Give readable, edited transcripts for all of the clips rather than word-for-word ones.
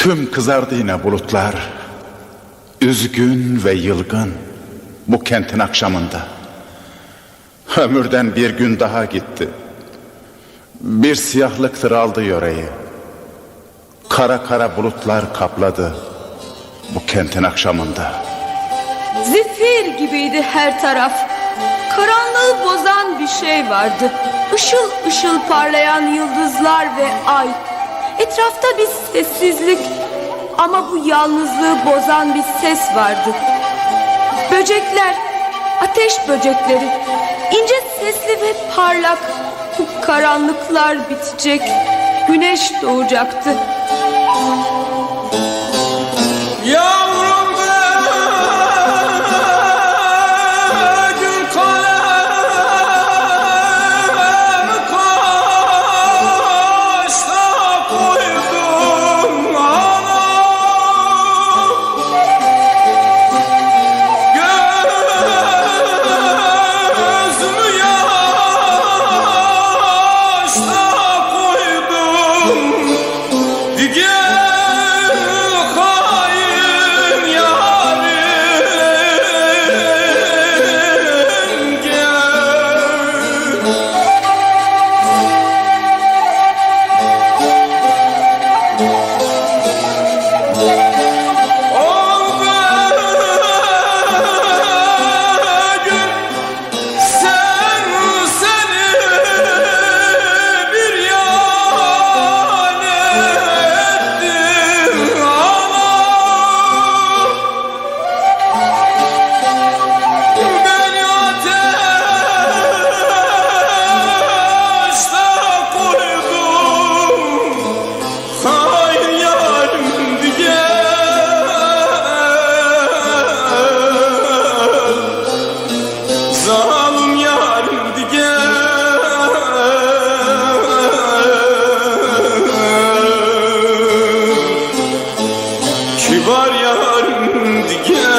Tüm kızardı yine bulutlar, üzgün ve yılgın bu kentin akşamında. Ömürden bir gün daha gitti. Bir siyahlıktır aldı yöreyi. Kara kara bulutlar kapladı bu kentin akşamında. Zifir gibiydi her taraf. Karanlığı bozan bir şey vardı. Işıl ışıl parlayan yıldızlar ve ay. Etrafta bir sessizlik, ama bu yalnızlığı bozan bir ses vardı. Böcekler, ateş böcekleri, ince sesli ve parlak. Bu karanlıklar bitecek, güneş doğacaktı. Yavrum be, gül kalem kaşta koydum ana. Gözümü yaşta koydum. Kibar yarim diye.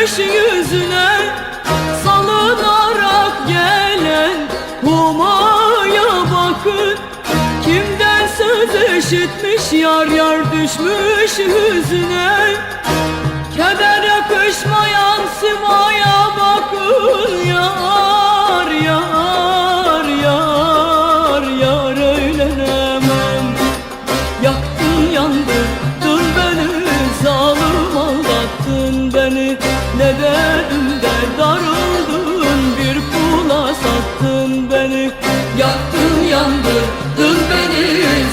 düşmüş yüzüne, salınarak gelen humaya bakın. Kimden söz işitmiş, yar yar düşmüş yüzüne. Keder yakışmayan simaya bakın. Yar yar yar yar eğlenemem. Yaktın yandırdın beni, zalim aldattın beni. Ne dedim de darıldın, bir kula sattın beni. Yaktın yandırdın beni,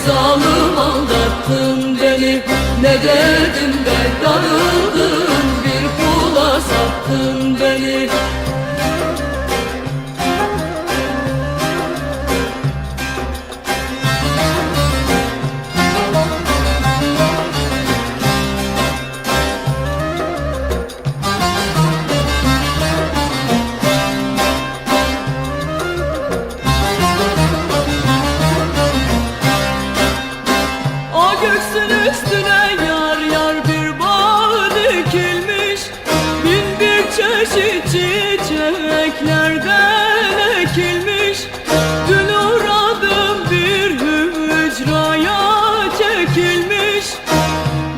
zalim aldattın beni. Ne dedim de darıldın, bir kula sattın beni. O göksün üstüne yar yar bir bağ dikilmiş, bin bir çeşit çiçeklerden ekilmiş. Dün uğradım bir hücraya çekilmiş.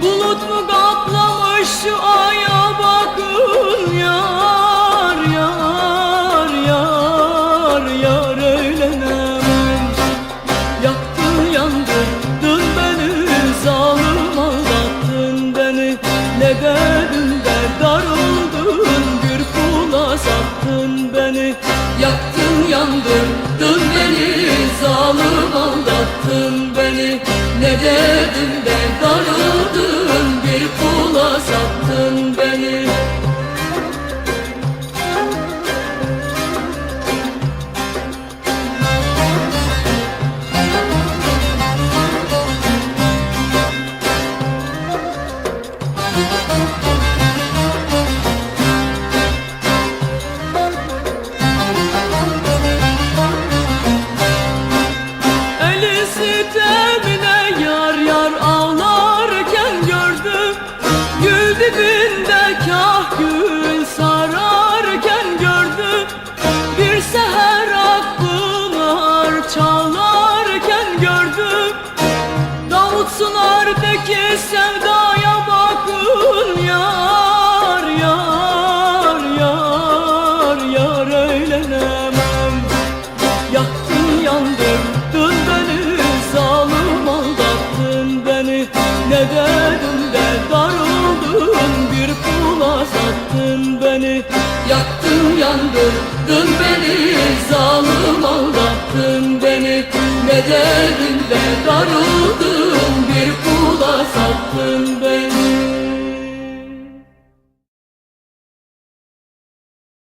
Bulut mu kaplamış şu aya bakın. Yar yar yar yar eğlenemem. Yaktın yandırdın beni, zalim aldattın beni. Ne dedim de darıldın, bir kula sattın beni. Yaktın yandırdın beni, zalim aldattın beni. Ne dedim de darıldın, bir kula sattın beni. Eli sitemine yar yar ağlarken gördüm. Gül dibinde kah gül sararken gördüm. Bir seher akpınar çalarken gördüm. Davut Sunar'daki sevdaya bakın. Yar yar yar yar eğlenemem. Yaktın yandırdın beni, zalim aldattın beni. Ne dedim de darıldın, bir kula sattın beni. Yaktın yandırdın beni, zalim aldattın beni. Ne dedim de darıldın, bir kula sattın beni.